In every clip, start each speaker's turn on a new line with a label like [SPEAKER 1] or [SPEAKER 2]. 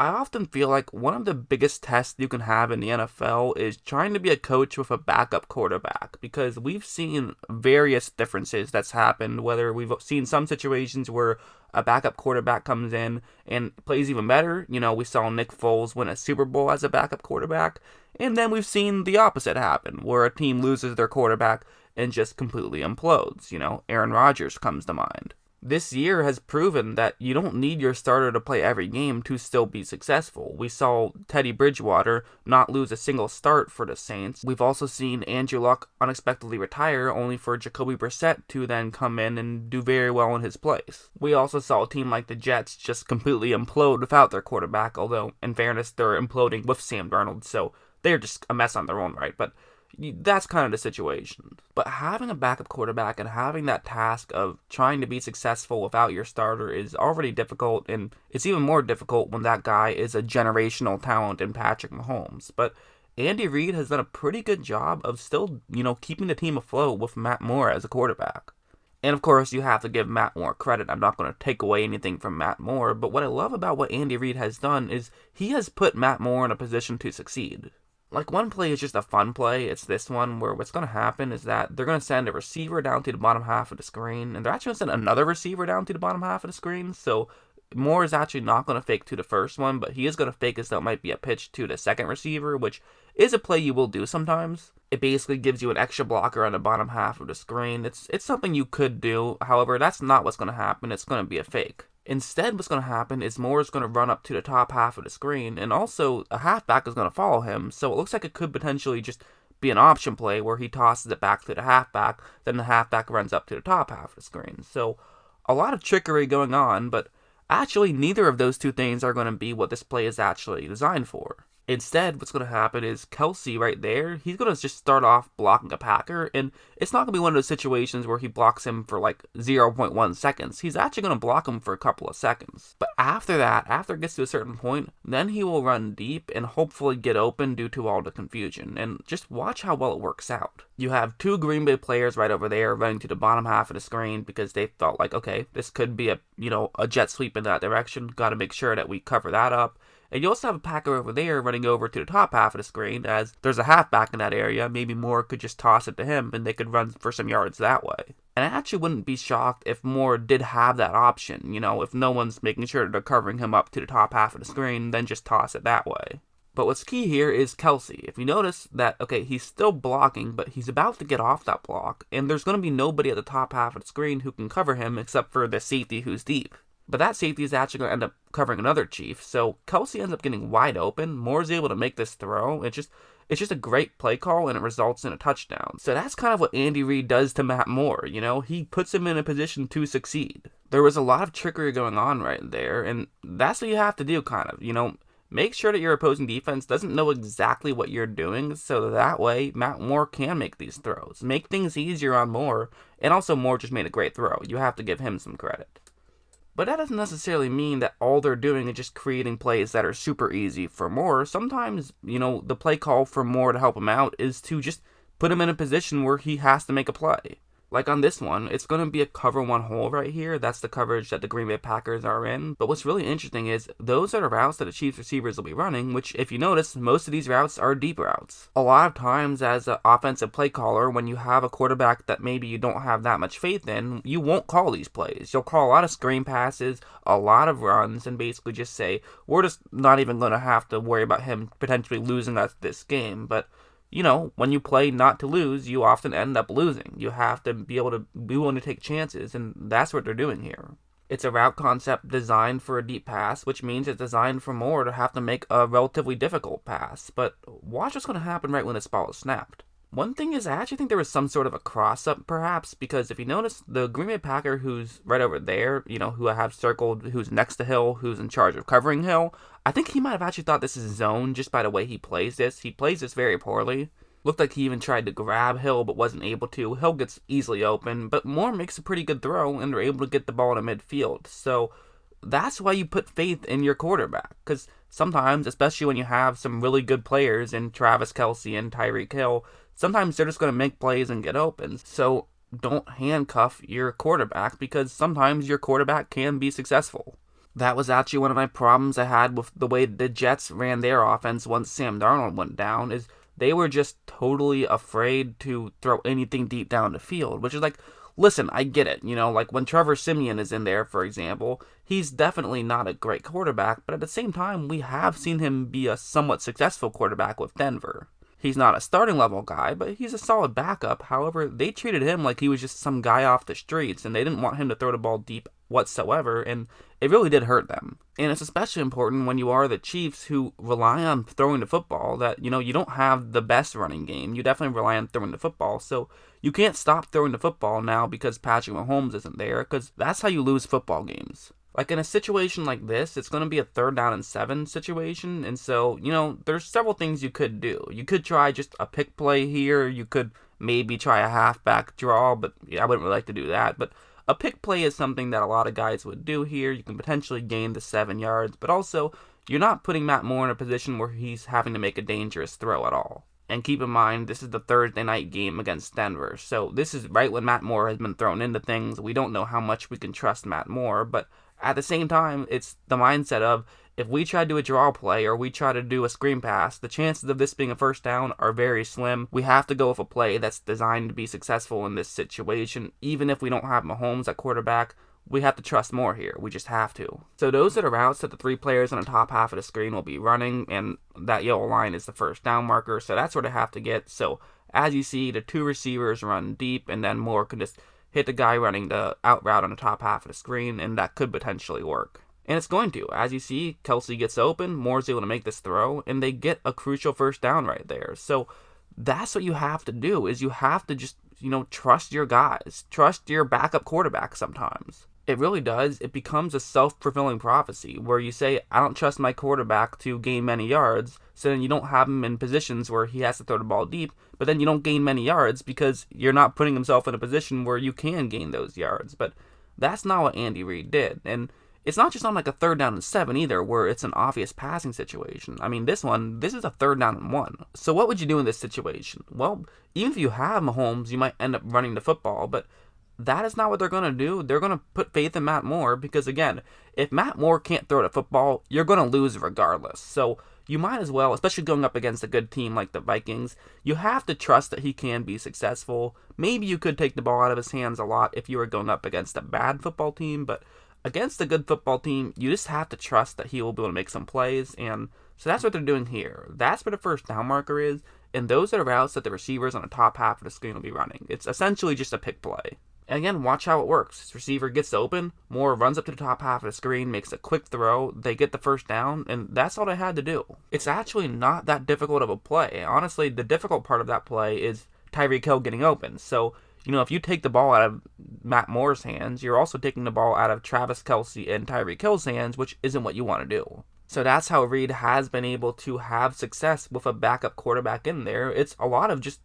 [SPEAKER 1] I often feel like one of the biggest tests you can have in the NFL is trying to be a coach with a backup quarterback because we've seen various differences that's happened. Whether we've seen some situations where a backup quarterback comes in and plays even better. We saw Nick Foles win a Super Bowl as a backup quarterback, and then we've seen the opposite happen where a team loses their quarterback and just completely implodes. Aaron Rodgers comes to mind. This year has proven that you don't need your starter to play every game to still be successful. We saw Teddy Bridgewater not lose a single start for the Saints. We've also seen Andrew Luck unexpectedly retire, only for Jacoby Brissett to then come in and do very well in his place. We also saw a team like the Jets just completely implode without their quarterback, although, in fairness, they're imploding with Sam Darnold, so they're just a mess on their own right, but that's kind of the situation. But having a backup quarterback and having that task of trying to be successful without your starter is already difficult, and it's even more difficult when that guy is a generational talent in Patrick Mahomes. But Andy Reid has done a pretty good job of still, keeping the team afloat with Matt Moore as a quarterback. And of course, you have to give Matt Moore credit. I'm not going to take away anything from Matt Moore, but what I love about what Andy Reid has done is he has put Matt Moore in a position to succeed. Like, one play is just a fun play. It's this one where what's going to happen is that they're going to send a receiver down to the bottom half of the screen, and they're actually going to send another receiver down to the bottom half of the screen. So Moore is actually not going to fake to the first one, but he is going to fake as though it might be a pitch to the second receiver, which is a play you will do sometimes. It basically gives you an extra blocker on the bottom half of the screen. It's something you could do. However, that's not what's going to happen. It's going to be a fake. Instead, what's going to happen is Moore is going to run up to the top half of the screen, and also a halfback is going to follow him, so it looks like it could potentially just be an option play where he tosses it back to the halfback, then the halfback runs up to the top half of the screen. So, a lot of trickery going on, but actually neither of those two things are going to be what this play is actually designed for. Instead, what's going to happen is Kelsey right there, he's going to just start off blocking a Packer, and it's not going to be one of those situations where he blocks him for like 0.1 seconds. He's actually going to block him for a couple of seconds. But after that, after it gets to a certain point, then he will run deep and hopefully get open due to all the confusion. And just watch how well it works out. You have two Green Bay players right over there running to the bottom half of the screen because they felt like, okay, this could be a jet sweep in that direction. Got to make sure that we cover that up. And you also have a Packer over there running over to the top half of the screen as there's a halfback in that area. Maybe Moore could just toss it to him and they could run for some yards that way. And I actually wouldn't be shocked if Moore did have that option. If no one's making sure they're covering him up to the top half of the screen, then just toss it that way. But what's key here is Kelsey. If you notice that, okay, he's still blocking, but he's about to get off that block, and there's going to be nobody at the top half of the screen who can cover him except for the safety who's deep. But that safety is actually going to end up covering another Chief, so Kelsey ends up getting wide open. Moore's able to make this throw. It's just a great play call, and it results in a touchdown. So that's kind of what Andy Reid does to Matt Moore, He puts him in a position to succeed. There was a lot of trickery going on right there, and that's what you have to do, kind of, Make sure that your opposing defense doesn't know exactly what you're doing, so that way Matt Moore can make these throws. Make things easier on Moore, and also Moore just made a great throw. You have to give him some credit. But that doesn't necessarily mean that all they're doing is just creating plays that are super easy for Moore. Sometimes, the play call for Moore to help him out is to just put him in a position where he has to make a play. Like on this one, it's going to be a cover one hole right here. That's the coverage that the Green Bay Packers are in. But what's really interesting is those are the routes that the Chiefs receivers will be running, which if you notice, most of these routes are deep routes. A lot of times as an offensive play caller, when you have a quarterback that maybe you don't have that much faith in, you won't call these plays. You'll call a lot of screen passes, a lot of runs, and basically just say, we're just not even going to have to worry about him potentially losing us this game. But when you play not to lose, you often end up losing. You have to be able to be willing to take chances, and that's what they're doing here. It's a route concept designed for a deep pass, which means it's designed for Moore to have to make a relatively difficult pass. But watch what's going to happen right when this ball is snapped. One thing is, I actually think there was some sort of a cross-up, perhaps, because if you notice, the Green Bay Packer who's right over there, who I have circled, who's next to Hill, who's in charge of covering Hill, I think he might have actually thought this is zone just by the way he plays this. He plays this very poorly. Looked like he even tried to grab Hill, but wasn't able to. Hill gets easily open, but Moore makes a pretty good throw, and they're able to get the ball to midfield. So that's why you put faith in your quarterback, because sometimes, especially when you have some really good players in Travis Kelce and Tyreek Hill, sometimes they're just going to make plays and get open. So don't handcuff your quarterback, because sometimes your quarterback can be successful. That was actually one of my problems I had with the way the Jets ran their offense once Sam Darnold went down, is they were just totally afraid to throw anything deep down the field, which is like, listen, I get it. Like when Trevor Siemian is in there, for example, he's definitely not a great quarterback, but at the same time, we have seen him be a somewhat successful quarterback with Denver. He's not a starting level guy, but he's a solid backup. However, they treated him like he was just some guy off the streets, and they didn't want him to throw the ball deep whatsoever, and it really did hurt them. And it's especially important when you are the Chiefs, who rely on throwing the football, that, you don't have the best running game. You definitely rely on throwing the football, so you can't stop throwing the football now because Patrick Mahomes isn't there, because that's how you lose football games. Like in a situation like this, it's going to be a 3rd down and 7 situation, and so, there's several things you could do. You could try just a pick play here, you could maybe try a halfback draw, but I wouldn't really like to do that, but a pick play is something that a lot of guys would do here. You can potentially gain the 7 yards, but also, you're not putting Matt Moore in a position where he's having to make a dangerous throw at all. And keep in mind, this is the Thursday night game against Denver, so this is right when Matt Moore has been thrown into things. We don't know how much we can trust Matt Moore, but at the same time, it's the mindset of, if we try to do a draw play or we try to do a screen pass, the chances of this being a 1st down are very slim. We have to go with a play that's designed to be successful in this situation. Even if we don't have Mahomes at quarterback, we have to trust Moore here. We just have to. So those are the routes that the 3 players on the top half of the screen will be running, and that yellow line is the 1st down marker, so that's where they have to get. So as you see, the 2 receivers run deep, and then Moore can just hit the guy running the out route on the top half of the screen, and that could potentially work. And it's going to. As you see, Kelsey gets open, Moore's able to make this throw, and they get a crucial 1st down right there. So that's what you have to do, is you have to just, trust your guys. Trust your backup quarterback sometimes. It really does. It becomes a self-fulfilling prophecy where you say, I don't trust my quarterback to gain many yards, so then you don't have him in positions where he has to throw the ball deep, but then you don't gain many yards because you're not putting himself in a position where you can gain those yards. But that's not what Andy Reid did. And it's not just on like a 3rd down and 7 either, where it's an obvious passing situation. I mean, this is a 3rd down and 1. So what would you do in this situation? Well, even if you have Mahomes, you might end up running the football, but that is not what they're going to do. They're going to put faith in Matt Moore because, again, if Matt Moore can't throw the football, you're going to lose regardless. So you might as well, especially going up against a good team like the Vikings, you have to trust that he can be successful. Maybe you could take the ball out of his hands a lot if you were going up against a bad football team, but against a good football team, you just have to trust that he will be able to make some plays, and so that's what they're doing here. That's where the 1st down marker is, and those are the routes that the receivers on the top half of the screen will be running. It's essentially just a pick play. And again, watch how it works. This receiver gets open, Moore runs up to the top half of the screen, makes a quick throw, they get the 1st down, and that's all they had to do. It's actually not that difficult of a play. Honestly, the difficult part of that play is Tyreek Hill getting open. So, if you take the ball out of Matt Moore's hands, you're also taking the ball out of Travis Kelce and Tyreek Hill's hands, which isn't what you want to do. So that's how Reid has been able to have success with a backup quarterback in there. It's a lot of just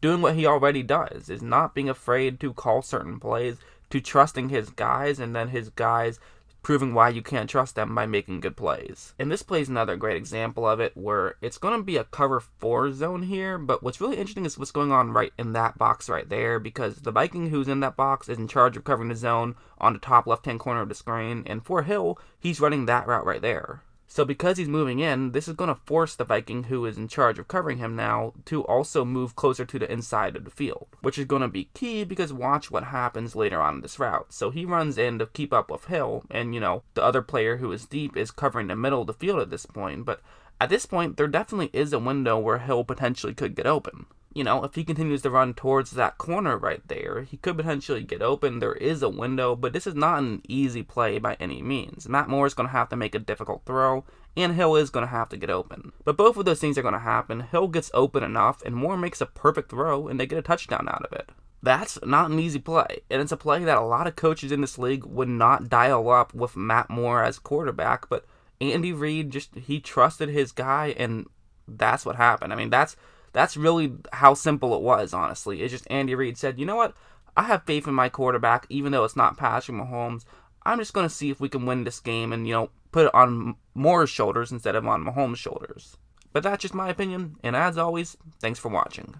[SPEAKER 1] doing what he already does, is not being afraid to call certain plays, to trusting his guys, and then his guys proving why you can't trust them by making good plays. And this play is another great example of it, where it's going to be a cover 4 zone here, but what's really interesting is what's going on right in that box right there, because the Viking who's in that box is in charge of covering the zone on the top left-hand corner of the screen, and for Hill, he's running that route right there. So because he's moving in, this is going to force the Viking who is in charge of covering him now to also move closer to the inside of the field, which is going to be key because watch what happens later on in this route. So he runs in to keep up with Hill, and the other player who is deep is covering the middle of the field at this point, but at this point there definitely is a window where Hill potentially could get open. If he continues to run towards that corner right there, he could potentially get open. There is a window, but this is not an easy play by any means. Matt Moore is going to have to make a difficult throw, and Hill is going to have to get open. But both of those things are going to happen. Hill gets open enough, and Moore makes a perfect throw, and they get a touchdown out of it. That's not an easy play, and it's a play that a lot of coaches in this league would not dial up with Matt Moore as quarterback, but Andy Reid he trusted his guy, and that's what happened. I mean, that's really how simple it was, honestly. It's just Andy Reid said, you know what? I have faith in my quarterback, even though it's not Patrick Mahomes. I'm just going to see if we can win this game and, put it on Moore's shoulders instead of on Mahomes' shoulders. But that's just my opinion, and as always, thanks for watching.